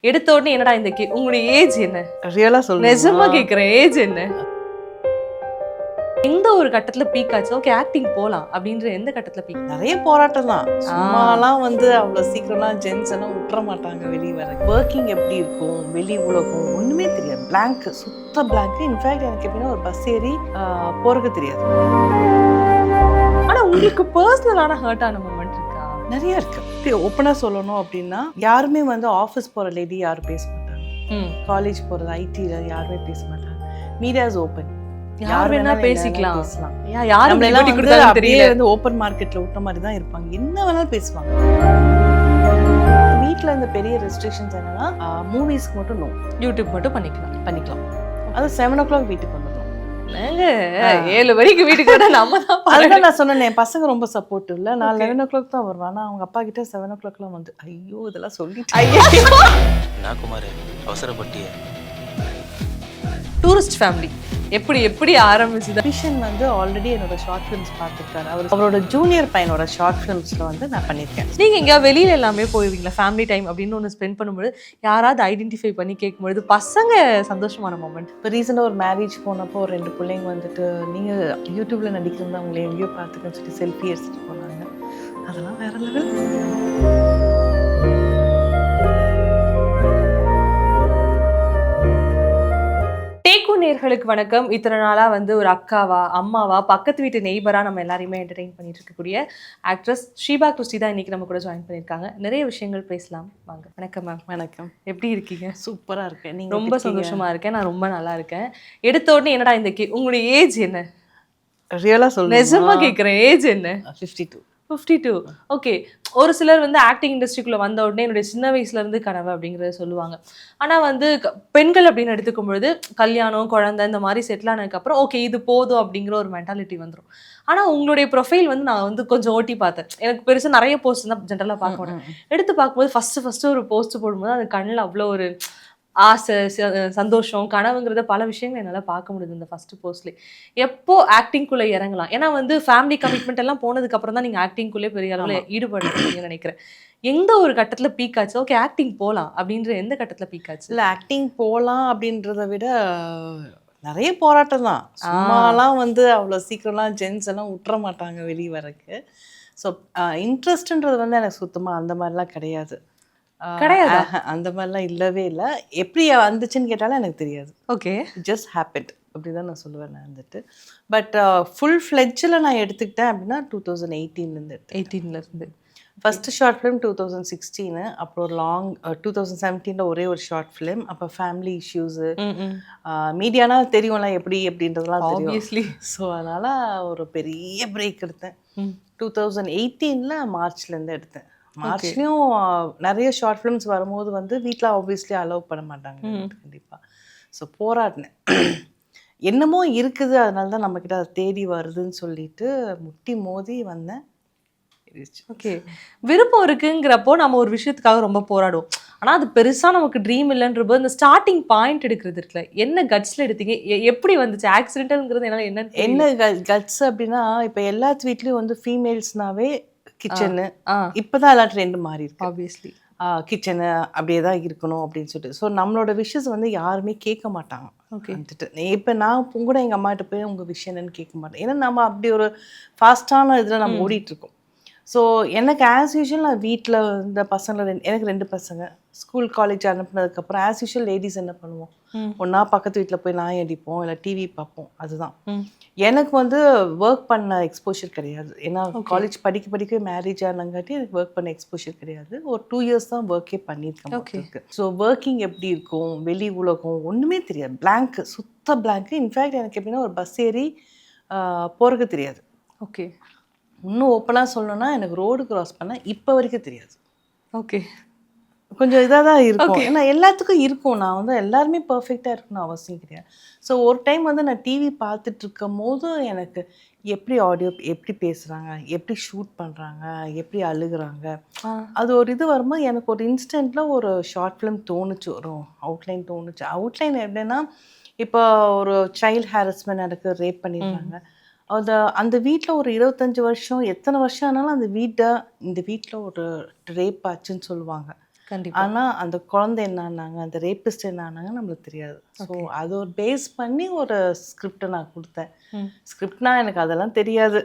எடுத்த உடனே என்னடா இந்த உங்களுடைய ஏஜ் என்ன? ரியலா சொல்லுங்க. நிஜமா கேக்குறேன், ஏஜ் என்ன? எந்த ஒரு கட்டத்துல பீக் ஆச்சு? ஓகே, ஆக்டிங் போலாம் அப்படின்ற எந்த கட்டத்துல பீக்? நிறைய போராட்டம் தான். சும்மாலாம் அவ்வளவு சீக்கிரம்லாம் ஜென்ஸ் எல்லாம் விட்டுற மாட்டாங்க வெளியே வர. ஒர்க்கிங் எப்படி இருக்கும், வெளி உலகம் ஒண்ணுமே தெரியாது. பிளாங்க், சுத்த பிளாங்க். இன்ஃபேக்ட் எனக்கு எப்படின்னா ஒரு பஸ் ஏறி போறதுக்கு தெரியாது. ஆனா உங்களுக்கு பர்சனலான ஹர்ட் ஆன மொமெண்ட் இருக்கா? நிறைய இருக்கு. ஓப்பனா சொல்லணும் அப்படின்னா யாருமே ஆஃபீஸ் போற லேடி யாரும் பேச மாட்டாங்க. காலேஜ் போறது, ஐடில யாருமே பேச மாட்டாங்க. Media is open. யார் வேணா பேசிக்கலாம். ஓப்பன் மார்க்கெட்ல விட்ட மாதிரி தான் இருப்பாங்க. என்ன வேணாலும் பேசுவாங்க. வீட்ல இந்த பெரிய ரெஸ்ட்ரிக்ஷன்ஸ் என்னன்னா மூவிஸ்க்கு மட்டும் நோ, யூடியூப் மட்டும் பண்ணிக்கலாம். அது 7 o'clock வீட்டுக்கு வந்துடும். 7 வரைக்கும் வீட்டுக்கு வர நம்ம தான். அதுதான் நான் சொன்னேன், என் பசங்க ரொம்ப சப்போர்ட் இல்ல. நான் 11 o'clock தான் வருவேன். ஆனா அவங்க அப்பா கிட்ட 7 o'clockலாம் வந்து ஐயோ இதெல்லாம் சொல்லிட்டு அவசரப்பட்டியே. டூரிஸ்ட் ஃபேமிலி எப்படி ஆரம்பிச்சது? விஷன் ஆல்ரெடி என்னோட ஷார்ட் ஃபிலிம்ஸ் பார்த்துருக்காரு. அவரோட ஜூனியர் பையனோட ஷார்ட் ஃபிலிம்ஸ்ல நான் பண்ணியிருக்கேன். நீங்க எங்கேயா வெளியில எல்லாமே போயிருவீங்களா? ஃபேமிலி டைம் அப்படின்னு ஒன்று ஸ்பெண்ட் பண்ணும்போது யாராவது ஐடென்டிஃபை பண்ணி கேட்கும்பொழுது பசங்க சந்தோஷமான மொமெண்ட். இப்போ ரீசெண்டாக ஒரு மேரேஜ் போனப்போ ஒரு 2 பிள்ளைங்க நீங்க யூடியூப்ல நடிக்கிறதா உங்களை எங்கேயோ பார்த்துக்கன்னு சொல்லி செல்ஃபி எடுத்துட்டு போனாங்க. அதெல்லாம் வேற லெவல். நேயர்களுக்கு வணக்கம். இத்தனை நாளா ஒரு அக்காவா, அம்மாவா, பக்கத்து வீட்டு நெய்பரா நம்ம எல்லாரையுமே என்டர்டெயின் பண்ணிட்டு இருக்கக்கூடிய ஆக்ட்ரஸ் ஷீபா கிறிஸ்டி தான் இன்னைக்கு நம்ம கூட ஜாயின் பண்ணியிருக்காங்க. நிறைய விஷயங்கள் பேசலாம் வாங்க. வணக்கம் மேம். வணக்கம். எப்படி இருக்கீங்க? சூப்பரா இருக்கேன். நீங்க? ரொம்ப சந்தோஷமா இருக்கேன். நான் ரொம்ப நல்லா இருக்கேன். எடுத்த உடனே என்னடா இந்த உங்களுடைய ஏஜ் என்ன? ரியலா சொல்லுங்க. நிஜமா கேக்குறேன், ஏஜ் என்ன? 52. 52. ஓகே. ஒரு சிலர் ஆக்டிங் இண்டஸ்ட்ரிக்குள்ள வந்த உடனே என்னுடைய சின்ன வயசுல இருந்து கனவு அப்படிங்கறத சொல்லுவாங்க. ஆனா பெண்கள் அப்படின்னு எடுத்துக்கும் பொழுது கல்யாணம், குழந்தை இந்த மாதிரி செட்டில் ஆனதுக்கு அப்புறம் ஓகே இது போதும் அப்படிங்கிற ஒரு மென்டாலிட்டி வந்துடும். ஆனா உங்களுடைய ப்ரொஃபைல் நான் கொஞ்சம் ஓட்டி பார்த்தேன். எனக்கு பெருசா நிறைய போஸ்ட் தான் ஜென்ரலா பார்க்க மாட்டேன். எடுத்து பார்க்கும்போது ஃபர்ஸ்ட் ஒரு போஸ்ட் போடும்போது அது கண்ணில் அவ்வளோ ஒரு ஆசை, சந்தோஷம், கனவுங்கிறத பல விஷயங்கள் என்னால் பார்க்க முடியுது இந்த ஃபர்ஸ்ட் போஸ்ட்லேயே. எப்போ ஆக்டிங்குள்ளே இறங்கலாம்? ஏன்னா ஃபேமிலி கமிட்மெண்ட் எல்லாம் போனதுக்கு அப்புறம் தான் நீங்கள் ஆக்டிங்குள்ளே பெரிய அளவில் ஈடுபடுறீங்கன்னு நினைக்கிறேன். எந்த ஒரு கட்டத்தில் பீக் ஆச்சு? ஓகே ஆக்டிங் போகலாம் அப்படின்ற எந்த கட்டத்தில் பீக் ஆச்சு? இல்லை, ஆக்டிங் போகலாம் அப்படின்றத விட நிறைய போராட்டம் தான். சும்மாலாம் அவ்வளோ சீக்கிரம்லாம் ஜென்ஸ் எல்லாம் விட்டுற மாட்டாங்க வெளியே வரக்கு. ஸோ இன்ட்ரெஸ்ட்ன்றது எனக்கு சுத்தமாக அந்த மாதிரிலாம் கிடையாது. அந்த மாதிரிலாம் இல்லவே இல்லை. எப்படி வந்துச்சுன்னு கேட்டாலும் எனக்கு தெரியாது. ஓகே, ஜஸ்ட் ஹேப்பன் அப்படிதான் நான் சொல்லுவேன். நான் பட் ஃபுல் ஃப்ளெட்ஜில் நான் எடுத்துக்கிட்டேன் அப்படின்னா 2018 ஃபர்ஸ்ட் ஷார்ட் ஃபிலிம் 2016. அப்புறம் ஒரு லாங் 2017 ஒரே ஒரு ஷார்ட் ஃபிலிம். அப்போ ஃபேமிலி இஷ்யூஸு, மீடியானா தெரியும்ல எப்படி அப்படின்றதுலாம் தெரியும். ஸோ அதனால் ஒரு பெரிய பிரேக் எடுத்தேன். 2018 மார்ச்லேருந்து எடுத்தேன். மார்ச்லேயும் நிறைய ஷார்ட் ஃபிலிம்ஸ் வரும்போது வீட்டில் ஆப்வியஸ்லி அலோவ் பண்ண மாட்டாங்க கண்டிப்பாக. ஸோ போராடினேன். என்னமோ இருக்குது, அதனால தான் நம்மக்கிட்ட அதை தேடி வருதுன்னு சொல்லிட்டு முட்டி மோதி வந்தேன். ஓகே, விருப்பம் இருக்குங்கிறப்போ நம்ம ஒரு விஷயத்துக்காக ரொம்ப போராடுவோம். ஆனால் அது பெருசாக நமக்கு ட்ரீம் இல்லைன்றப்போ இந்த ஸ்டார்டிங் பாயிண்ட் எடுக்கிறது இருக்குல்ல, என்ன கட்ஸில் எடுத்தீங்க? எப்படி வந்துச்சு? ஆக்சிடென்டல்ங்கிறது என்னால் என்ன கட்ஸ் அப்படின்னா, இப்போ எல்லாத்து வீட்லேயும் ஃபீமேல்ஸ்னாவே கிச்சனு, இப்போதான் எல்லாம் ட்ரெண்ட் மாறி இருக்கு. ஆப்வியஸ்லி கிச்சனு அப்படியே தான் இருக்கணும் அப்படின்னு சொல்லிட்டு. ஸோ நம்மளோட விஷஸ் யாருமே கேட்க மாட்டாங்க. வந்துட்டு இப்போ நான் கூட எங்கள் அம்மாகிட்ட போய் உங்கள் விஷயம் என்னன்னு கேட்க மாட்டேன். ஏன்னா நம்ம அப்படி ஒரு ஃபாஸ்டான இதில் நம்ம ஓடிட்டுருக்கோம். ஸோ எனக்கு ஆஸ் யூஷுவல் நான் வீட்டில் இந்த பசங்களை எனக்கு 2 பசங்க ஸ்கூல் காலேஜ் அனுப்புனதுக்கப்புறம் ஆஸ் யூஷுவல் லேடிஸ் என்ன பண்ணுவோம், ஒன்றா பக்கத்து வீட்டில் போய் நாய் அடிப்போம், இல்லை டிவி பார்ப்போம். அதுதான் எனக்கு ஒர்க் பண்ண எக்ஸ்போஷர் கிடையாது. ஏன்னா காலேஜ் படிக்க மேரேஜ் ஆனங்காட்டி எனக்கு ஒர்க் பண்ண எக்ஸ்போஷர் கிடையாது. ஒரு 2 years தான் ஒர்க்கே பண்ணியிருக்கேன். ஸோ ஒர்க்கிங் எப்படி இருக்கும், வெளி உலகம் ஒன்றுமே தெரியாது. பிளாங்க், சுத்த பிளாங்க். இன்ஃபேக்ட் எனக்கு எப்படின்னா ஒரு பஸ் ஏறி போகிறதுக்கு தெரியாது. ஓகே, இன்னும் ஓப்பனாக சொல்லணும்னா எனக்கு ரோடு கிராஸ் பண்ண இப்போ வரைக்கும் தெரியாது. ஓகே, கொஞ்சம் இதாக தான் இருக்கும். ஏன்னா எல்லாத்துக்கும் இருக்கும். நான் எல்லாருமே பர்ஃபெக்டாக இருக்கணும்னு அவசியம் கிடையாது. ஸோ ஒரு டைம் நான் டிவி பார்த்துட்டு இருக்கும் போது எனக்கு எப்படி ஆடியோ, எப்படி பேசுகிறாங்க, எப்படி ஷூட் பண்ணுறாங்க, எப்படி அழுகுறாங்க, அது ஒரு இது வரும்போது எனக்கு ஒரு இன்ஸ்டன்ட்டில் ஒரு ஷார்ட் ஃபிலிம் தோணுச்சு, ஒரு அவுட்லைன் தோணுச்சு. அவுட்லைன் எப்படின்னா, இப்போ ஒரு சைல்ட் ஹாரஸ்மெண்ட் நடக்குது, ரேப் பண்ணிடுறாங்க. அந்த வீட்டில் ஒரு 25 வருஷம் எத்தனை வருஷம் ஆனாலும் இந்த வீட்டில் ஒரு ரேப் ஆச்சுன்னு சொல்லுவாங்க. கண்டிப்பா. ஆனா அந்த குழந்தை என்னானாங்க, அந்த ரேபிஸ்ட் என்னானாங்க நம்மளுக்கு தெரியாது. ஸோ அது ஒரு பேஸ் பண்ணி ஒரு ஸ்கிரிப்டை நான் கொடுத்தேன். ஸ்கிரிப்ட்னா எனக்கு அதெல்லாம் தெரியாது.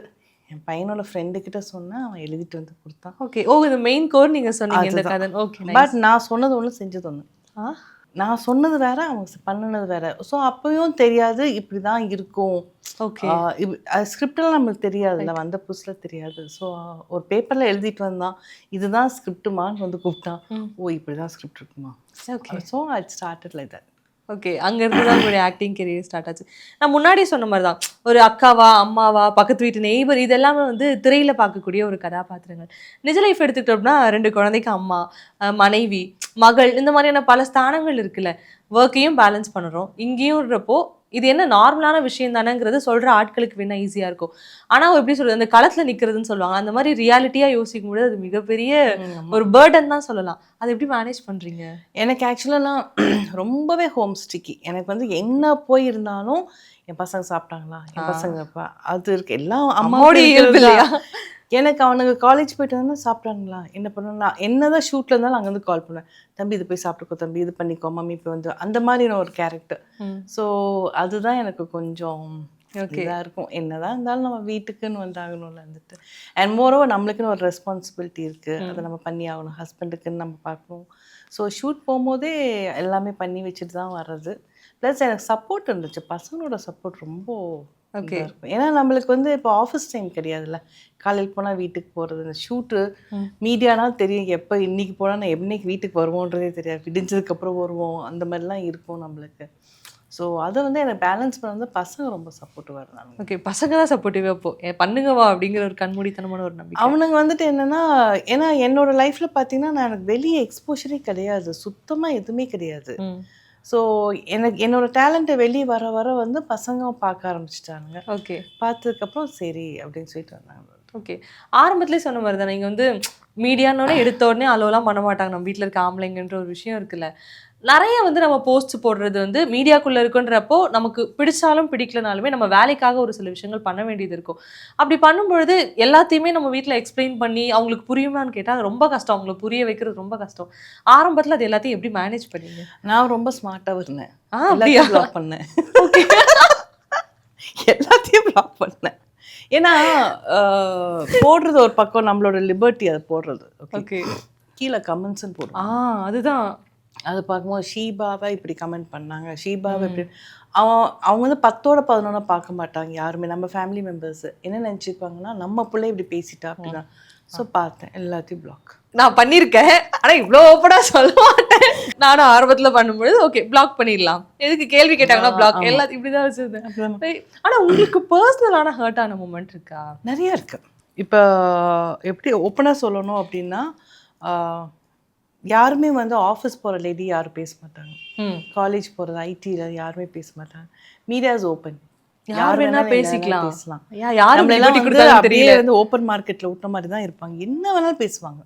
என் பையனோட ஃப்ரெண்டு கிட்ட சொன்னேன், அவன் எழுதிட்டு வந்து கொடுத்தான். ஓகே. ஓ, இது மெயின் கோர் நீங்க சொன்னீங்க இந்த கதை. ஓகே. பட் நான் சொன்னது ஒன்று செஞ்சது ஒன்று. நான் சொன்னது வேற, அவங்க பண்ணுனது வேற. ஸோ அப்பயும் தெரியாது இப்படி தான் இருக்கும். ஓகே. ஸ்கிரிப்டெல்லாம் நம்மளுக்கு தெரியாதுல்ல, வந்த புதுசில் தெரியாது. ஸோ ஒரு பேப்பரில் எழுதிட்டு வந்தான், இதுதான் ஸ்கிரிப்டுமான்னு வந்து கூப்பிட்டான். ஓ இப்படி தான் ஸ்கிரிப்ட் இருக்குமா? Okay. So I started like that. Okay. அங்கேருந்து தான் உங்களுடைய ஆக்டிங் கெரியர் ஸ்டார்ட் ஆச்சு. நான் முன்னாடி சொன்ன மாதிரி தான், ஒரு அக்காவா, அம்மாவா, பக்கத்து வீட்டு நெய்பர், இதெல்லாமே வந்து திரையில் பார்க்கக்கூடிய ஒரு கதாபாத்திரங்கள். நிஜ லைஃப் எடுத்துக்கிட்டோம்னா 2 குழந்தைக்கு அம்மா, மனைவி, மகள், இந்த மாதிரியான பல ஸ்தானங்கள் இருக்குல்ல. ஒர்க்கையும் பேலன்ஸ் பண்ணுறோம், இங்கேயும்ன்றப்போ இது என்ன நார்மலான விஷயம் தானேங்கிறது சொல்கிற ஆட்களுக்கு வேணா ஈஸியாக இருக்கும். ஆனால் எப்படி சொல்கிறது, அந்த களத்தில் நிற்கிறதுன்னு சொல்லுவாங்க, அந்த மாதிரி ரியாலிட்டியாக யோசிக்கும் போது அது மிகப்பெரிய ஒரு பேர்டன் தான் சொல்லலாம். அதை எப்படி மேனேஜ் பண்ணுறீங்க? எனக்கு ஆக்சுவலாக நான் ரொம்பவே ஹோம் ஸ்டிக்கி. எனக்கு வந்து என்ன போய் இருந்தாலும் என் பசங்க சாப்பிட்டாங்களா, என் பசங்க அது இருக்கு, எல்லாம் அம்மாவோட இயல்பு இல்லையா? எனக்கு அவனுக்கு காலேஜ் போயிட்டு வந்தால் சாப்பிட்டானுங்களா, என்ன பண்ணணும், நான் என்னதான் ஷூட்டில் இருந்தாலும் அங்கேருந்து கால் பண்ணுவேன், தம்பி இது போய் சாப்பிட்டுக்கோ, தம்பி இது பண்ணிக்கோ, மம்மி இப்போ வந்து அந்த மாதிரி நான் ஒரு கேரக்டர். ஸோ அதுதான் எனக்கு கொஞ்சம் இதாக இருக்கும். என்னதான் இருந்தாலும் நம்ம வீட்டுக்குன்னு வந்தாகணும்ல வந்துட்டு. அண்ட் மோரோவர் நம்மளுக்குன்னு ஒரு ரெஸ்பான்சிபிலிட்டி இருக்குது, அதை நம்ம பண்ணி ஆகணும், ஹஸ்பண்டுக்குன்னு நம்ம பார்க்கணும். ஸோ ஷூட் போகும்போதே எல்லாமே பண்ணி வச்சுட்டு தான் வர்றது. ப்ளஸ் எனக்கு சப்போர்ட் இருந்துச்சு, பசங்களோட சப்போர்ட் ரொம்ப ஓகே. ஏன்னா நம்மளுக்கு வந்து இப்போ ஆஃபீஸ் டைம் கிடையாதுல்ல, காலையில் போனால் வீட்டுக்கு போகிறது, இந்த ஷூட்டு மீடியானா தெரியும், எப்போ இன்னைக்கு போனால் நான் என்னைக்கு வீட்டுக்கு வருவோன்றதே தெரியாது, விடிஞ்சதுக்கப்புறம் வருவோம், அந்த மாதிரிலாம் இருக்கும் நம்மளுக்கு. ஸோ அதை வந்து எனக்கு பேலன்ஸ் பண்ண வந்து பசங்க ரொம்ப சப்போர்ட்டிவாக இருந்தாங்க. ஓகே. பசங்க தான் சப்போர்ட்டிவாக அப்போ பண்ணுங்கவா அப்படிங்கிற ஒரு கண்மூடித்தனமான ஒரு நம்பிக்கை. அவனுங்க வந்துட்டு என்னென்னா, ஏன்னா என்னோட லைஃப்பில் பார்த்தீங்கன்னா நான் எனக்கு வெளியே எக்ஸ்போஷரே கிடையாது, சுத்தமாக எதுவுமே கிடையாது. ஸோ எனக்கு என்னோட டேலண்ட்டை வெளியே வர வர வந்து பசங்க பார்க்க ஆரம்பிச்சிட்டாங்க. ஓகே. பார்த்ததுக்கப்புறம் சரி அப்படின்னு சொல்லிட்டு வந்தாங்க. ஓகே. ஆரம்பத்துலேயே சொன்ன மாதிரி தான், நீங்கள் வந்து மீடியானோடனே எடுத்த உடனே அலோலாம் பண்ண மாட்டாங்க, நம்ம வீட்டில் இருக்க ஆம்பளைங்கன்ற ஒரு விஷயம் இருக்குல்ல. நிறைய வந்து நம்ம போஸ்ட் போடுறது வந்து மீடியாக்குள்ளே இருக்குன்றப்போ நமக்கு பிடிச்சாலும் பிடிக்கலனாலுமே நம்ம வேலைக்காக ஒரு சில விஷயங்கள் பண்ண வேண்டியது இருக்கும். அப்படி பண்ணும்பொழுது எல்லாத்தையுமே நம்ம வீட்டில் எக்ஸ்பிளைன் பண்ணி அவங்களுக்கு புரியுமான்னு கேட்டால் ரொம்ப கஷ்டம், அவங்களுக்கு புரிய வைக்கிறது ரொம்ப கஷ்டம். ஆரம்பத்தில் அது எல்லாத்தையும் எப்படி மேனேஜ் பண்ணீங்க? நான் ரொம்ப ஸ்மார்ட்டாக இருந்தேன், அப்படியா? பிளாக் பண்ணேன். எல்லாத்தையும் பிளாக் பண்ணேன். ஏன்னா போடுறது ஒரு பக்கம், நம்மளோட லிபர்ட்டி அதை போடுறது. ஓகே. கீழே கமெண்ட்ஸ்ன்னு போடுவோம். அதுதான் அது பார்க்கும்போது ஷீபாவை இப்படி கமெண்ட் பண்ணாங்க, ஷீபாவை இப்படி, அவங்க வந்து 10ஓட 11 பார்க்க மாட்டாங்க யாருமே. நம்ம ஃபேமிலி மெம்பர்ஸ் என்ன நினச்சிப்பாங்கன்னா, நம்ம பிள்ளை இப்படி பேசிட்டா அப்படின்னா. ஸோ பார்த்தேன், எல்லாத்தையும் பிளாக் நான் பண்ணியிருக்கேன். ஆனால் இவ்வளோ ஓப்பனாக சொல்ல மாட்டேன். நானும் ஆரம்பத்தில் பண்ணும்பொழுது ஓகே பிளாக் பண்ணிடலாம், எதுக்கு கேள்வி கேட்டாங்கன்னா பிளாக், எல்லாத்தையும் இப்படி தான் வச்சுருந்தேன். ஆனால் உங்களுக்கு பர்சனலான ஹர்ட்டான மூமெண்ட் இருக்கா? நிறைய இருக்கு. இப்போ எப்படி ஓப்பனாக சொல்லணும் அப்படின்னா, யாருமே வந்து ஆஃபீஸ் போகிற லேடி யாரும் பேச மாட்டாங்க, காலேஜ் போகிறது ஐடியில் யாருமே பேச மாட்டாங்க. மீடியாஸ் ஓப்பன், யார் வேணா பேசிக்கலாம், அப்படியே வந்து ஓப்பன் மார்க்கெட்டில் விட்ட மாதிரி தான் இருப்பாங்க, என்ன வேணாலும் பேசுவாங்க.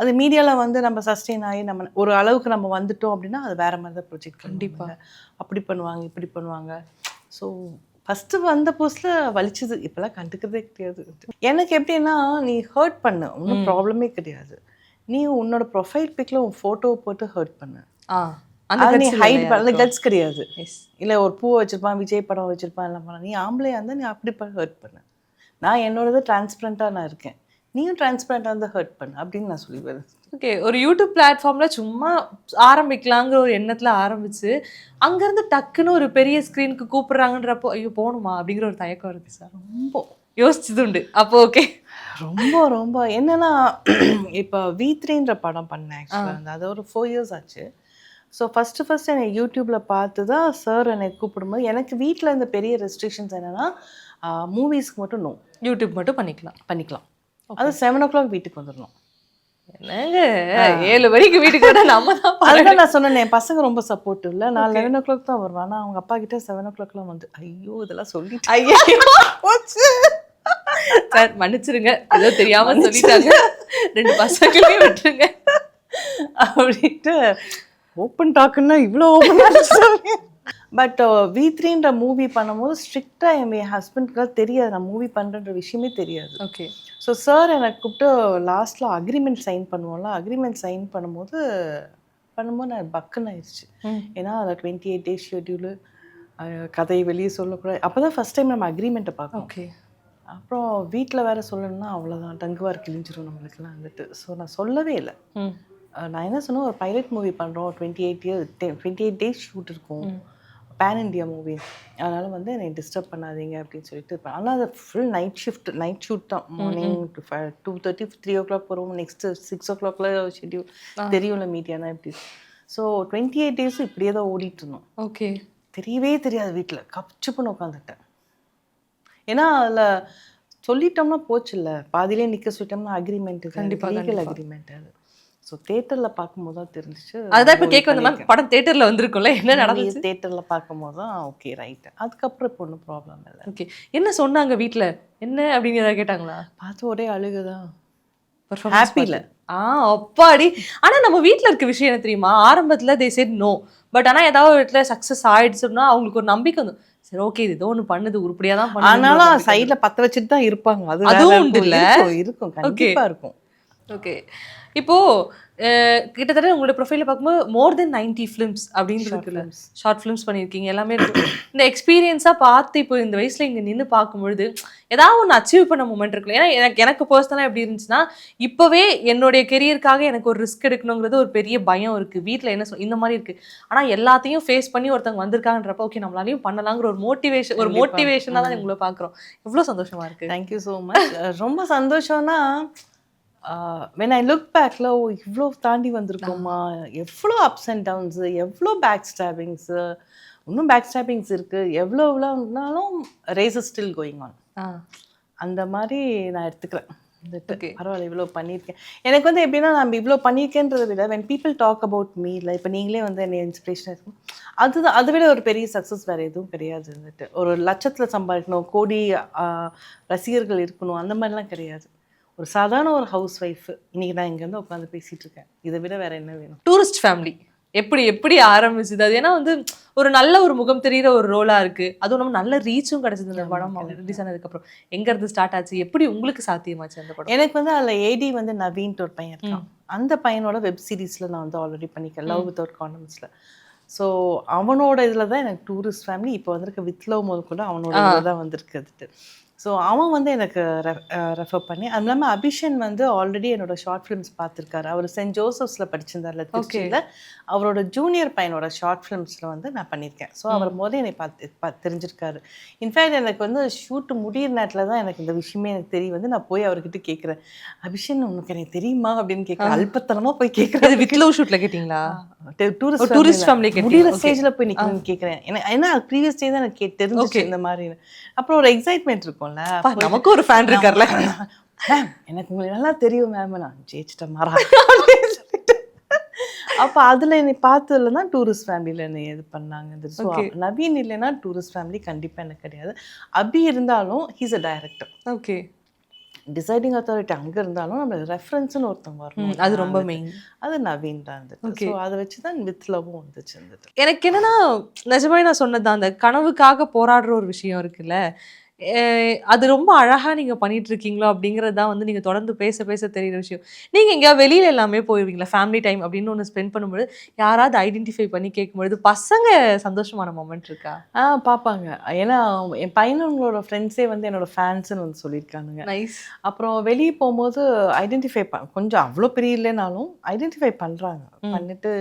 அது மீடியாவில் வந்து நம்ம சஸ்டெயின் ஆகி நம்ம ஒரு அளவுக்கு நம்ம வந்துட்டோம் அப்படின்னா அது வேற மாதிரி தான் ப்ரொஜெக்ட். கண்டிப்பாக அப்படி பண்ணுவாங்க இப்படி பண்ணுவாங்க. ஸோ ஃபஸ்ட்டு வந்த போஸ்ட்டில் வலிச்சது, இப்போலாம் கண்டுக்கிறதே கிடையாது. எனக்கு எப்படின்னா, நீ ஹர்ட் பண்ணு, ஒன்றும் ப்ராப்ளமே கிடையாது, நீ உன்னோட ப்ரொஃபைல் பிக்கில் உன் ஃபோட்டோவை போட்டு ஹர்ட் பண்ணு, நீ ஹைட் பண்ண கட்ஸ் கிடையாது. இல்லை ஒரு பூவை வச்சுருப்பான், விஜய் படம் வச்சுருப்பான், எல்லாம் பண்ண, நீ ஆம்பளையாக இருந்தால் நீ அப்படி ஹர்ட் பண்ணு, நான் என்னோடது டிரான்ஸ்பரண்ட்டாக நான் இருக்கேன், நீயும் டிரான்ஸ்பரண்ட்டாக இருந்தால் ஹர்ட் பண்ணு அப்படின்னு நான் சொல்லிடுவேன். ஓகே. ஒரு யூடியூப் பிளாட்ஃபார்மில் சும்மா ஆரம்பிக்கலாங்கிற ஒரு எண்ணத்தில் ஆரம்பித்து அங்கேருந்து டக்குன்னு ஒரு பெரிய ஸ்க்ரீனுக்கு கூப்பிட்றாங்கன்றப்போ ஐயோ போகணுமா அப்படிங்கிற ஒரு தயக்கம் இருக்குது சார். ரொம்ப யோசிச்சது உண்டு அப்போ. ஓகே. ரொம்ப ரொம்ப என்னென்னா, இப்போ V3ன்ற படம் பண்ணேன் ஆக்சுவலாக, அது ஒரு 4 years ஆச்சு. ஸோ ஃபஸ்ட்டு என்னை யூடியூப்பில் பார்த்து தான் சார் என்னை கூப்பிடும்போது, எனக்கு வீட்டில் இருந்த பெரிய ரெஸ்ட்ரிக்ஷன்ஸ் என்னென்னா, மூவிஸ்க்கு மட்டும் நோ, யூடியூப் மட்டும் பண்ணிக்கலாம், அது 7 o'clock வீட்டுக்கு வந்துடணும். என்னங்க 7 மணிக்கு வீட்டுக்கு வர நம்ம தான். அதுதான் நான் சொன்னேன், என் பசங்க ரொம்ப சப்போர்ட்டிவ் இல்லை, நான் 11 o'clock தான் வருவேன். ஆனால் அவங்க அப்பா கிட்ட 7 o'clockலாம் வந்து ஐயோ இதெல்லாம் சொல்லிட்டு ஐயோ சார் மன்னிச்சிருங்க, ஏதோ தெரியாமல் சொல்லிட்டாங்க, 2 பசங்களையும் விட்டுருங்க அப்படின்ட்டு. ஓப்பன் டாக்குன்னா இவ்வளோ ஓப்பன். பட் V3ன்ற மூவி பண்ணும்போது ஸ்ட்ரிக்டாக என் ஹஸ்பண்ட்க்குலாம் தெரியாது, நான் மூவி பண்ணுறன்ற விஷயமே தெரியாது. ஓகே. ஸோ சார் எனக்கு கூப்பிட்டு லாஸ்ட்டில் அக்ரிமெண்ட் சைன் பண்ணுவோம்ல, அக்ரிமெண்ட் சைன் பண்ணும்போது நான் பக்குன்னு ஆயிடுச்சு. ஏன்னா அதில் 28 டேஸ் ஷெட்யூலு, கதையை வெளியே சொல்லக்கூடாது. அப்போ தான் ஃபஸ்ட் டைம் நம்ம அக்ரிமெண்ட்டை பார்க்கணும். ஓகே. அப்புறம் வீட்டில் வேறு சொல்லணும்னா அவ்வளோதான், டங்குவார் கிழிஞ்சிரும் நம்மளுக்குலாம் வந்துட்டு. ஸோ நான் சொல்லவே இல்லை. நான் என்ன சொன்னேன், ஒரு பைலட் மூவி பண்ணுறோம், 28 டேஸ் ஷூட் இருக்கும், பேன் இண்டியா மூவி, அதனால் வந்து என்னை டிஸ்டர்ப் பண்ணாதீங்க அப்படின்னு சொல்லிட்டு இருப்பேன். ஆனால் அது ஃபுல் நைட் ஷூட் தான். மார்னிங் 2:30 3 o'clock போகிறோம், நெக்ஸ்ட்டு 6 o'clockல ஷெட்யூல் தெரியும்ல மீடியானா எப்படி. ஸோ 28 டேஸ் இப்படியே தான் ஓடிட்டு இருந்தோம். ஓகே. தெரியவே தெரியாது, வீட்டில் கப்சுப்புன்னு உட்காந்துட்டேன். ஏன்னா அதில் சொல்லிட்டோம்னா போச்சு இல்லை, பாதியிலே நிற்க சொல்லிட்டோம்னா அக்ரிமெண்ட், கண்டிப்பாக லீகல் அக்ரிமெண்ட் அது. ஸோ தேட்டரில் பார்க்கும்போது தான் தெரிஞ்சிச்சு. அதுதான் இப்போ கேட்க வந்த மாதிரி, படம் தேட்டரில் வந்திருக்கும்ல, என்ன நடந்துச்சு? தேட்டரில் பார்க்கும்போது தான் ஓகே ரைட்டு. அதுக்கப்புறம் இப்போ ஒன்றும் ப்ராப்ளம் இல்லை. ஓகே. என்ன சொன்னாங்க வீட்டில், என்ன அப்படின்னு ஏதாவது கேட்டாங்களா? பார்த்து ஒரே அழுகுதான், ஹாப்பியில். அப்பாடி. ஆனா நம்ம வீட்ல இருக்க விஷயம் என்ன தெரியுமா, ஆரம்பத்துல தே செட் நோ, பட் ஆனா ஏதாவது ஒரு இடத்துல சக்சஸ் ஆயிடுச்சுன்னா அவங்களுக்கு ஒரு நம்பிக்கை வந்து, சரி ஓகே இது ஏதோ ஒன்று பண்ணுது, உருப்படியா தான் பண்ணுது. ஆனாலும் சைட்ல பத்த வச்சுட்டு தான் இருப்பாங்க. அதுவும் உண்டு இல்ல? இருக்கும், கண்டிப்பா இருக்கும். ஓகே. இப்போ கிட்டத்தட்ட உங்களோட ப்ரொஃபைல பார்க்கும்போது மோர் தென் 90 ஃபிலிம்ஸ் அப்படின்னு இருக்குல்ல, ஷார்ட் ஃபிலிம்ஸ் பண்ணியிருக்கீங்க, எல்லாமே இருக்கு. இந்த எக்ஸ்பீரியன்ஸாக பார்த்து இப்போ இந்த வயசுல இங்கே நின்று பார்க்கும்பொழுது ஏதாவது ஒன்று அச்சீவ் பண்ண மூமெண்ட் இருக்குல்ல. ஏன்னா எனக்கு பர்சனலாக எப்படி இருந்துச்சுன்னா, இப்போவே என்னுடைய கெரியருக்காக எனக்கு ஒரு ரிஸ்க் எடுக்கணுங்கிறது ஒரு பெரிய பயம் இருக்குது, வீட்டில் என்ன இந்த மாதிரி இருக்குது. ஆனால் எல்லாத்தையும் ஃபேஸ் பண்ணி ஒருத்தவங்க வந்திருக்காங்கன்றப்ப ஓகே நம்மளாலையும் பண்ணலாங்கிற ஒரு மோட்டிவேஷனாக தான் உங்களை பார்க்குறோம். எவ்வளோ சந்தோஷமா இருக்குது. Thank you so much. ரொம்ப சந்தோஷம்னா, when I look backல இவ்வளோ தாண்டி வந்திருக்கோமா, எவ்வளோ அப்ஸ் அண்ட் டவுன்ஸு, எவ்வளோ பேக் ஸ்டாபிங்ஸு, இன்னும் பேக் ஸ்டாபிங்ஸ் இருக்குது, எவ்வளோனாலும் race is still going on. அந்த மாதிரி நான் எடுத்துக்கிறேன். பரவாயில்ல இவ்வளோ பண்ணியிருக்கேன். எனக்கு வந்து எப்படின்னா, நம்ம இவ்வளோ பண்ணியிருக்கேன்றதை விட when people talk about me, இல்லை இப்போ நீங்களே வந்து என்னை இன்ஸ்பிரேஷன் இருக்கும், அதுதான். அதை விட ஒரு பெரிய சக்ஸஸ் வேறு எதுவும் கிடையாது. வந்துட்டு ஒரு லட்சத்தில் சம்பாதிக்கணும், கோடி ரசிகர்கள் இருக்கணும், அந்த மாதிரிலாம் கிடையாது. ஒரு சாதாரண ஒரு ஹவுஸ் ஒய்ஃப் இன்னைக்கு நான் இங்கே வந்து உட்காந்து பேசிகிட்டு இருக்கேன். இதை விட வேறு என்ன வேணும்? டூரிஸ்ட் ஃபேமிலி எப்படி ஆரம்பிச்சுது அது? ஏன்னா வந்து ஒரு நல்ல ஒரு முகம் தெரிகிற ஒரு ரோலாக இருக்குது, அதுவும் நம்ம நல்ல ரீச்சும் கிடச்சிது இந்த படம் ரிலீஸ் ஆனதுக்கப்புறம். எங்கேருந்து ஸ்டார்ட் ஆச்சு, எப்படி உங்களுக்கு சாத்தியமாச்சு அந்த படம்? எனக்கு வந்து அதில் ஏடி வந்து நவீன்ட்டு ஒரு பையன் இருக்கான். அந்த பையனோட வெப் சீரிஸில் நான் வந்து ஆல்ரெடி பண்ணிக்கிறேன், லவ் வித்தவுட் காண்டம்ஸில். ஸோ அவனோட இதில் தான் எனக்கு டூரிஸ்ட் ஃபேமிலி இப்போ வந்திருக்க, வித் லவ் முதல் கூட அவனோட இதில் தான் வந்திருக்குது. ஸோ அவன் வந்து எனக்கு ரெஃபர் பண்ணி, அது இல்லாமல் அபிஷன் வந்து ஆல்ரெடி என்னோட ஷார்ட் ஃபிலிம்ஸ் பார்த்துருக்காரு. அவர் சென்ட் ஜோசப்ஸில் படிச்சிருந்தார்ல திருச்சியில், அவரோட ஜூனியர் பையனோட ஷார்ட் ஃபிலிம்ஸில் வந்து நான் பண்ணியிருக்கேன். ஸோ அவர் முதல்ல என்னை தெரிஞ்சிருக்காரு. இன்ஃபேக்ட் எனக்கு வந்து ஷூட்டு முடிகிற நேரத்தில் தான் எனக்கு இந்த விஷயமே எனக்கு தெரியும். வந்து நான் போய் அவர்கிட்ட கேட்குறேன், அபிஷன் உனக்கு எனக்கு தெரியுமா அப்படின்னு கேட்குறேன். அல்பத்தனமாக போய் கேட்குறேன். வித் லவ் ஷூட்டில் கேட்டிங்களா? டூரிஸ்ட் ஃபேமிலி முடிகிற ஸ்டேஜில் போய் நிற்கணும்னு கேட்குறேன். ஏன்னா ப்ரீவியஸ் டே தான் எனக்கு தெரிஞ்சிச்சு இந்த மாதிரி. அப்புறம் ஒரு எக்ஸைட்மெண்ட் இருக்கும்ல, நமக்கு ஒரு ஃபேன் இருக்கார்ல, எனக்கு உங்களுக்கு நல்லா தெரியும் மேம், நான் ஜெயிச்சிட்டேன் மாறா அப்படின்னு சொல்லிட்டு. அப்போ அதில் என்னை பார்த்ததுல தான் டூரிஸ்ட் ஃபேமிலியில் என்னை இது பண்ணாங்க. ஸோ நவீன் இல்லைன்னா டூரிஸ்ட் ஃபேமிலி கண்டிப்பாக எனக்கு கிடையாது. அபி இருந்தாலும் he's a director. Okay. Deciding authority அங்கே இருந்தாலும் நம்ம ரெஃபரன்ஸ்னு ஒருத்தவங்க வரணும், அது ரொம்ப மெயின். அது நவீன் தான் இருந்துச்சு. ஸோ அதை வச்சு தான் வித் லவ்வும் வந்துச்சு. எனக்கு என்னன்னா, நிஜமாவே நான் சொன்னது அந்த கனவுக்காக போராடுற ஒரு விஷயம் இருக்குல்ல, அது ரொம்ப அழகாக நீங்கள் பண்ணிட்டு இருக்கீங்களோ அப்படிங்கிறது தான் வந்து நீங்கள் தொடர்ந்து பேச பேச தெரியுற விஷயம். நீங்கள் எங்கேயா வெளியில் எல்லாமே போயிருவீங்களா, ஃபேமிலி டைம் அப்படின்னு ஒன்று ஸ்பெண்ட் பண்ணும்போது யாராவது ஐடென்டிஃபை பண்ணி கேட்கும்பொழுது பசங்க சந்தோஷமான மொமெண்ட் இருக்கா? பார்ப்பாங்க. ஏன்னா என் பையனங்களோட ஃப்ரெண்ட்ஸே வந்து என்னோட ஃபேன்ஸ்ன்னு வந்து சொல்லியிருக்கானுங்க. நைஸ். அப்புறம் வெளியே போகும்போது ஐடென்டிஃபை கொஞ்சம் அவ்வளோ பெரிய இல்லைனாலும் ஐடென்டிஃபை பண்ணுறாங்க. பண்ணிட்டு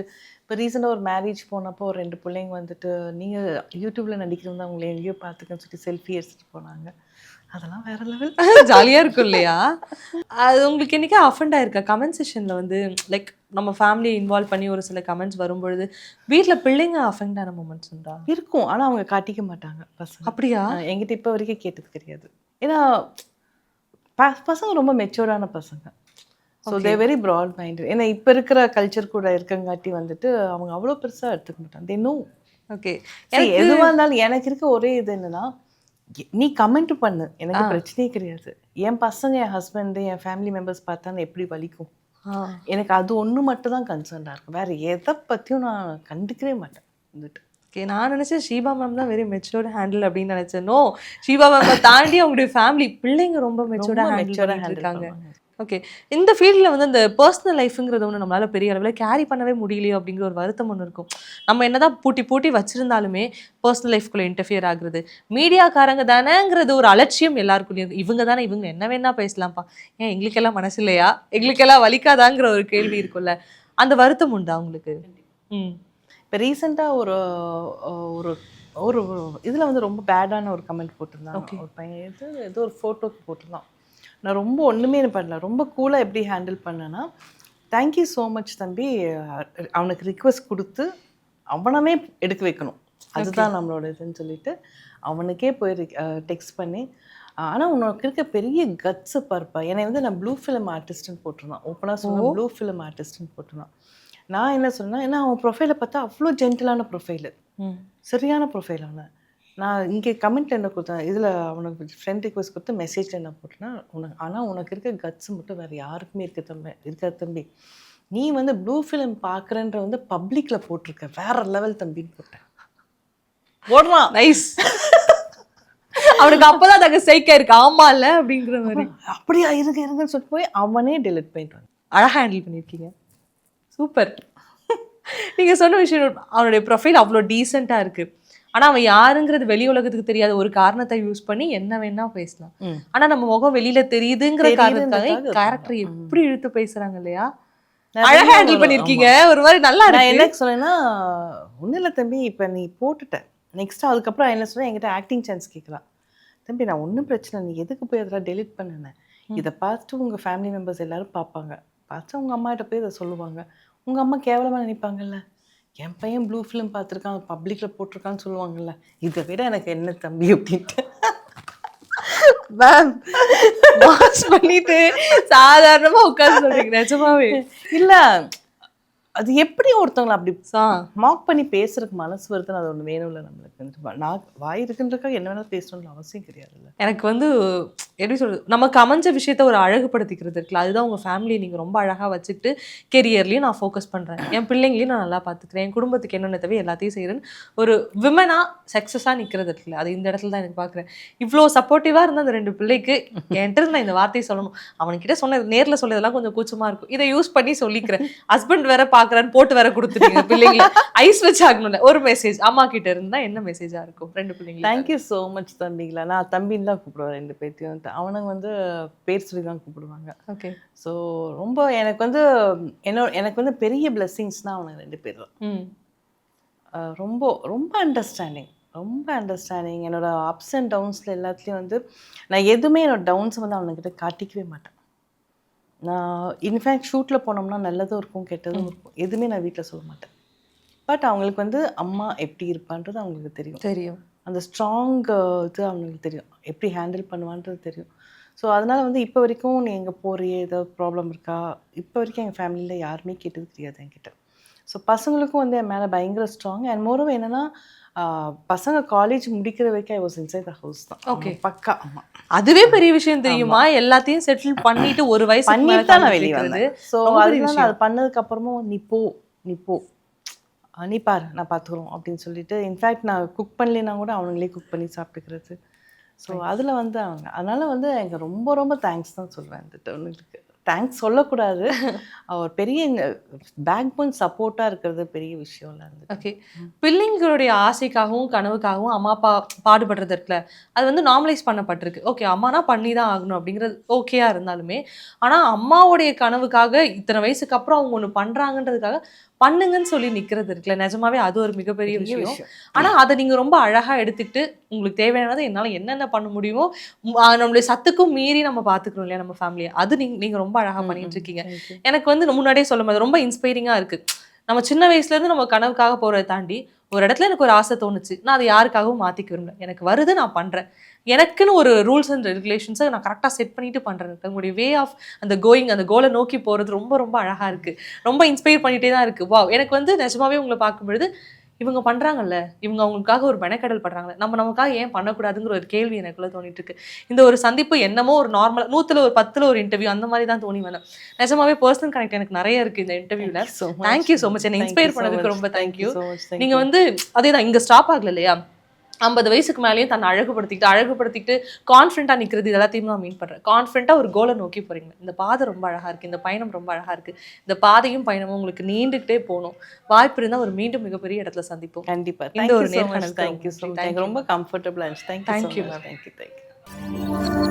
இப்போ ரீசெண்டாக ஒரு மேரேஜ் போனப்போ ஒரு 2 பிள்ளைங்க வந்துட்டு, நீங்கள் யூடியூப்பில் நடிக்கிறவங்க உங்களை எங்கேயோ பார்த்துக்கன்னு சொல்லி செல்ஃபி எடுத்துகிட்டு போனாங்க. அதெல்லாம் வேற லெவல் ஜாலியாக இருக்கும் இல்லையா? அது உங்களுக்கு என்றைக்கா அஃபெண்ட் ஆயிருக்கா கமெண்ட் செஷனில் வந்து, லைக் நம்ம ஃபேமிலியை இன்வால்வ் பண்ணி ஒரு சில கமெண்ட்ஸ் வரும்பொழுது வீட்டில் பிள்ளைங்க அஃபெண்ட் ஆன மூமெண்ட்ஸ் உண்டா? இருக்கும், ஆனால் அவங்க காட்டிக்க மாட்டாங்க பசங்க. அப்படியா? என்கிட்ட இப்போ வரைக்கும் கேட்டது கிடையாது. ஏன்னா பசங்க ரொம்ப மெச்சூர்டான பசங்க. So they very broad minded. ஏன்னா இப்போ இருக்கிற கல்ச்சர் கூட இருக்கங்காட்டி வந்துட்டு அவங்க அவ்வளோ பெருசாக எடுத்துக்க மாட்டாங்க. They know. ஓகே. எதுவாக இருந்தாலும் எனக்கு இருக்க ஒரே இது என்னன்னா, நீ கமெண்ட் பண்ணு, எனக்கு பிரச்சனையே கிடையாது. என் பசங்க, என் ஹஸ்பண்டு, என் ஃபேமிலி மெம்பர்ஸ் பார்த்தா எப்படி வலிக்கும், எனக்கு அது ஒன்று மட்டும் தான் கன்சர்னாக இருக்கும். வேறு எதை பற்றியும் நான் கண்டுக்கவே மாட்டேன் வந்துட்டு. ஓகே, நான் நினைச்சேன் ஷீபா மேம் தான் வெரி மெச்சூர்ட் ஹேண்டில் அப்படின்னு நினைச்சேன். நோ, ஷீபா மேம் தாண்டி அவங்களுடைய ஃபேமிலி பிள்ளைங்க ரொம்ப மெச்சூர்டா ஹேண்டில் பண்ணிட்டு இருக்காங்க. ஓகே, இந்த ஃபீல்டில் வந்து அந்த பர்சனல் லைஃப்ங்கிறது ஒன்று நம்மளால பெரிய அளவில் கேரி பண்ணவே முடியலையோ அப்படிங்கிற ஒரு வருத்தம் ஒன்று இருக்கும். நம்ம என்னதான் பூட்டி பூட்டி வச்சிருந்தாலுமே பர்சனல் லைஃப்குள்ளே இன்டர்ஃபியர் ஆகுறது, மீடியாக்காரங்க தானேங்கிறது ஒரு அலட்சியம் எல்லாருக்குள்ளேயும். இவங்க தானே, இவங்க என்ன வேணா பேசலாம்ப்பா, ஏன் எங்களுக்கெல்லாம் மனசு இல்லையா, எங்களுக்கெல்லாம் வலிக்காதாங்கிற ஒரு கேள்வி இருக்குல்ல, அந்த வருத்தம் உண்டா உங்களுக்கு? ம். இப்போ ரீசெண்டாக ஒரு ஒரு ஒரு இதில் வந்து ரொம்ப பேடான ஒரு கமெண்ட் போட்டிருந்தாங்க. ஒரு பையன் ஏதோ ஒரு ஃபோட்டோக்கு போட்டிருந்தான். நான் ரொம்ப ஒன்றுமே பண்ணல, ரொம்ப கூலாக எப்படி ஹேண்டில் பண்ணேன்னா, தேங்க்யூ ஸோ மச் தம்பி, அவனுக்கு ரிக்வெஸ்ட் கொடுத்து அவனமே எடுக்க வைக்கணும், அதுதான் நம்மளோட இதுன்னு சொல்லிட்டு அவனுக்கே போய் டெக்ஸ்ட் பண்ணி, ஆனால் உனக்கு இருக்க பெரிய கட்ஸு பார்ப்பா. என்னை வந்து நான் ப்ளூ ஃபிலிம் ஆர்டிஸ்ட்னு போட்டிருந்தான், ஓப்பனாக சொன்னால் ப்ளூ ஃபிலிம் ஆர்டிஸ்ட்னு போட்டிருந்தான். நான் என்ன சொன்னேன், ஏன்னா அவன் ப்ரொஃபைலை பார்த்தா அவ்வளோ ஜென்டிலான ப்ரொஃபைலு, சரியான ப்ரொஃபைல். நான் இங்கே கமெண்ட்டில் என்ன கொடுத்தேன், இதில் அவனுக்கு ஃப்ரெண்ட் ரிக்வெஸ்ட் கொடுத்து மெசேஜில் என்ன போட்டேன்னா, ஆனால் உனக்கு இருக்க கட்ஸ் மட்டும் வேறு யாருக்குமே இருக்காது தம்பி. நீ வந்து ப்ளூ ஃபிலிம் பார்க்குறன்ற வந்து பப்ளிக்கில் போட்டிருக்க, வேற லெவல் தம்பின்னு போட்டேன். போடுறான், நைஸ். அவனுக்கு அப்போதான் அதுக்கு சைக்கா இருக்கு, ஆமா இல்லை அப்படிங்கிற மாதிரி. அப்படியா, இருங்கன்னு சொல்லிட்டு போய் அவனே டெலிட் பண்ணிட்டு வந்து அழகாக ஹேண்டில் பண்ணியிருக்கீங்க, சூப்பர். நீங்கள் சொன்ன விஷயம், அவனுடைய ப்ரொஃபைல் அவ்வளோ டீசெண்டாக இருக்குது, ஆனால் அவன் யாருங்கிறது வெளி உலகத்துக்கு தெரியாத ஒரு காரணத்தை யூஸ் பண்ணி என்ன வேணா பேசலாம். ஆனால் நம்ம முகம் வெளியில தெரியுதுங்கிற காரணத்துக்காக கேரக்டர் எப்படி இழுத்து பேசுறாங்க இல்லையா, அழகா ஹேண்டில் பண்ணியிருக்கீங்க. ஒரு மாதிரி நல்லா நான் என்ன சொன்னேன்னா, ஒன்றும் இல்லை தம்பி, இப்போ நீ போட்டுட்ட நெக்ஸ்ட் அதுக்கப்புறம் என்ன சொன்னேன், என்கிட்ட ஆக்டிங் சான்ஸ் கேட்கலாம். தம்பி நான் ஒன்றும் பிரச்சனை, நீ எதுக்கு போய் அதெல்லாம் டெலிட் பண்ணுனேன், இதை பார்த்துட்டு உங்கள் ஃபேமிலி மெம்பர்ஸ் எல்லாரும் பார்ப்பாங்க, பார்த்து உங்கள் அம்மாகிட்ட போய் இதை சொல்லுவாங்க, உங்கள் அம்மா கேவலமாக நினைப்பாங்கல்ல, என் பையன் ப்ளூ ஃபிலிம் பார்த்துருக்கான் பப்ளிக்கில் போட்டிருக்கான்னு சொல்லுவாங்கல்ல, இதை விட எனக்கு என்ன தம்பி அப்படின்ட்டு மேம் வாஷ் பண்ணிட்டு சாதாரணமாக உட்காந்து சொல்றீங்க, நிஜமாவே இல்லை. அது எப்படி ஒருத்தவங்களை அப்படி மார்க் பண்ணி பேசுறதுக்கு மனசு வருதுன்னு அது ஒன்று வேணும்ல நம்மளுக்கு. நான் வாய் இருக்குன்றக்காக என்ன வேணாலும் பேசணும்னு அவசியம் கிடையாதுல்ல. எனக்கு வந்து எப்படி சொல்றது, நமக்கு அமைஞ்ச விஷயத்த ஒரு அழகுபடுத்திக்கிறது இருக்குல்ல, அதுதான் உங்கள் ஃபேமிலியை நீங்கள் ரொம்ப அழகாக வச்சுக்கிட்டு கெரியர்லையும் நான் ஃபோக்கஸ் பண்ணுறேன், என் பிள்ளைங்களையும் நான் நல்லா பார்த்துக்கிறேன், என் குடும்பத்துக்கு என்னென்ன தேவை எல்லாத்தையும் செய்கிறேன்னு ஒரு விமனாக சக்ஸஸாக நிற்கிறது இருக்குல்ல, அது இந்த இடத்துல தான் எனக்கு பார்க்குறேன். இவ்வளோ சப்போர்ட்டிவாக இருந்தால் அந்த 2 பிள்ளைக்கு என்கிட்ட நான் இந்த வார்த்தையை சொல்லணும், அவன்கிட்ட சொன்னது நேரில் சொல்லதெல்லாம் கொஞ்சம் கூச்சமாக இருக்கும், இதை யூஸ் பண்ணி சொல்லிக்கிறேன். ஹஸ்பண்ட் வேற பார்க்குறான்னு போட்டு வேற கொடுத்துட்டீங்க, பிள்ளைங்களை ஐஸ் வச்சு ஆகணும்ல. ஒரு மெசேஜ் அம்மா கிட்ட இருந்தால் என்ன மெசேஜாக இருக்கும் 2 பிள்ளைங்க? தேங்க்யூ ஸோ மச் தம்பிங்களா. நான் தம்பின்னு தான் கூப்பிடுவேன் 2 பேர்த்தையும், அவனுங்க வந்து பேர் சொல்லி தான் கூப்பிடுவாங்க. ஓகே, ஸோ ரொம்ப எனக்கு வந்து எனக்கு வந்து பெரிய பிளெஸ்ஸிங்ஸ்னால் அவனுங்க 2 பேர் தான். ரொம்ப ரொம்ப அண்டர்ஸ்டாண்டிங், ரொம்ப அண்டர்ஸ்டாண்டிங். என்னோட அப்ஸ் அண்ட் டவுன்ஸில் எல்லாத்துலேயும் வந்து நான் எதுவுமே என்னோட டவுன்ஸை வந்து அவனுக்கிட்ட காட்டிக்கவே மாட்டேன். நான் இன்ஃபேக்ட் ஷூட்டில் போனோம்னா நல்லதும் இருக்கும் கெட்டதும் இருக்கும், எதுவுமே நான் வீட்டில் சொல்ல மாட்டேன். பட் அவங்களுக்கு வந்து அம்மா எப்படி இருப்பான்றது அவங்களுக்கு தெரியும், அந்த ஸ்ட்ராங் இது அவங்களுக்கு தெரியும், எப்படி ஹேண்டில் பண்ணுவான்றது தெரியும். ஸோ அதனால் வந்து இப்போ வரைக்கும் நீ எங்கே போறியே, ஏதாவது ப்ராப்ளம் இருக்கா, இப்போ வரைக்கும் எங்கள் ஃபேமிலியில் யாருமே கேட்டது தெரியாது என்கிட்ட. ஸோ பசங்களுக்கும் வந்து என் மேலே பயங்கர ஸ்ட்ராங். அண்ட் மோரோவர் என்னென்னா, பசங்க காலேஜ் முடிக்கிற வரைக்கும் I was inside the house தான். ஓகே, பக்கா. ஆமாம், அதுவே பெரிய விஷயம் தெரியுமா, எல்லாத்தையும் செட்டில் பண்ணிட்டு ஒரு வயசு பண்ணிட்டு தான் நான் வெளியே வந்தேன். ஸோ அதனால அது பண்ணதுக்கப்புறமும் நீ போ நீ பாரு நான் பார்த்துக்குறோம் அப்படின்னு சொல்லிட்டு, இன்ஃபேக்ட் நான் குக் பண்ணலைன்னா கூட அவனுங்களே குக் பண்ணி சாப்பிட்டுக்கிறது. ஸோ அதில் வந்து அவங்க அதனால் வந்து எனக்கு ரொம்ப ரொம்ப தேங்க்ஸ் தான் சொல்வேன். இந்த அவங்களுக்கு தேங்க்ஸ் சொல்லக்கூடாது, அவர் பெரிய பேக் போன் சப்போர்ட்டாக இருக்கிறது பெரிய விஷயம் இல்லை. ஓகே, பிள்ளைங்களுடைய ஆசைக்காகவும் கனவுக்காகவும் அம்மா அப்பா பாடுபடுறது இருக்குல்ல, அது வந்து நார்மலைஸ் பண்ணப்பட்டிருக்கு. ஓகே, அம்மானா பண்ணி தான் ஆகணும் அப்படிங்கிறது ஓகேயா இருந்தாலுமே, ஆனால் அம்மாவுடைய கனவுக்காக இத்தனை வயசுக்கு அப்புறம் அவங்க ஒன்று பண்ணுறாங்கன்றதுக்காக பண்ணுங்கன்னு சொல்லி நிற்கிறது இருக்குல்ல, நிஜமாவே அது ஒரு மிகப்பெரிய விஷயம். ஆனால் அதை நீங்கள் ரொம்ப அழகாக எடுத்துக்கிட்டு உங்களுக்கு தேவையானதை என்னால் என்னென்ன பண்ண முடியுமோ நம்மளுடைய சத்துக்கும் மீறி நம்ம பார்த்துக்கணும் இல்லையா நம்ம ஃபேமிலியை, அது நீங்கள் ரொம்ப அழகாக பண்ணிட்டு இருக்கீங்க. எனக்கு வந்து முன்னாடியே சொல்லும் போது ரொம்ப இன்ஸ்பைரிங்காக இருக்குது. நம்ம சின்ன வயசுலேருந்து நம்ம கனவுக்காக போகிறத தாண்டி ஒரு இடத்துல எனக்கு ஒரு ஆசை தோணுச்சு, நான் அதை யாருக்காகவும் மாற்றிக்க விரும்பல, எனக்கு வருது நான் பண்ணுறேன், எனக்குன்னு ஒரு ரூல்ஸ் அண்ட் ரெகுலேஷன்ஸை நான் கரெக்டாக செட் பண்ணிட்டு பண்ணுறேன். உங்களுடைய வே ஆஃப் அந்த அந்த கோலை நோக்கி போகிறது ரொம்ப ரொம்ப அழகாக இருக்குது, ரொம்ப இன்ஸ்பயர் பண்ணிகிட்டே தான் இருக்குது. வா, எனக்கு வந்து நிஜமாவே உங்களை பார்க்கும்பொழுது இவங்க பண்றாங்கல்ல, இவங்க அவங்களுக்காக ஒரு மெனக்கெடல் பண்றாங்கல்ல, நம்ம நமக்காக ஏன் பண்ணக்கூடாதுங்கிற ஒரு கேள்வி எனக்குள்ள தோணிட்டு இருக்கு. இந்த ஒரு சந்திப்பு என்னமோ ஒரு நார்மலா 100ல ஒரு 10ல ஒரு இன்டர்வியூ அந்த மாரி தான் தோணி வந்தேன். நிஜமாவே பர்சனல் கனெக்ட் எனக்கு நெறைய இருக்கு இந்த இன்டர்வியூல. Thank you so much. என்ன இன்ஸ்பயர் பண்ணதுக்கு ரொம்ப தேங்க் யூ. நீங்க வந்து அதேதான் இங்க ஸ்டாப் ஆகல இல்லையா? 50 வயசுக்கு மேலேயும் தன்னை அழகுபடுத்திக்கிட்டு கான்ஃபிடென்ட்டா நிக்கிறது இது எல்லாத்தையும் நான் மீன் பண்றேன். கான்ஃபிடென்ட்டா ஒரு கோல நோக்கி போறீங்க. இந்த பாதை ரொம்ப அழகா இருக்கு. இந்த பயணம் ரொம்ப அழகா இருக்கு. இந்த பாதையும் பயணமும் உங்களுக்கு நீண்டுகிட்டே போணும். வாய்ப்பு இருந்தா ஒரு மீண்டும் மிகப்பெரிய இடத்துல சந்திப்போம். கண்டிப்பா. இந்த ஒரு தேங்க் யூ நேர்காணலுக்கு ஸோ மச். எனக்கு ரொம்ப கம்ஃபர்டபுளா இருந்துச்சு. Thank you so much. Thank you.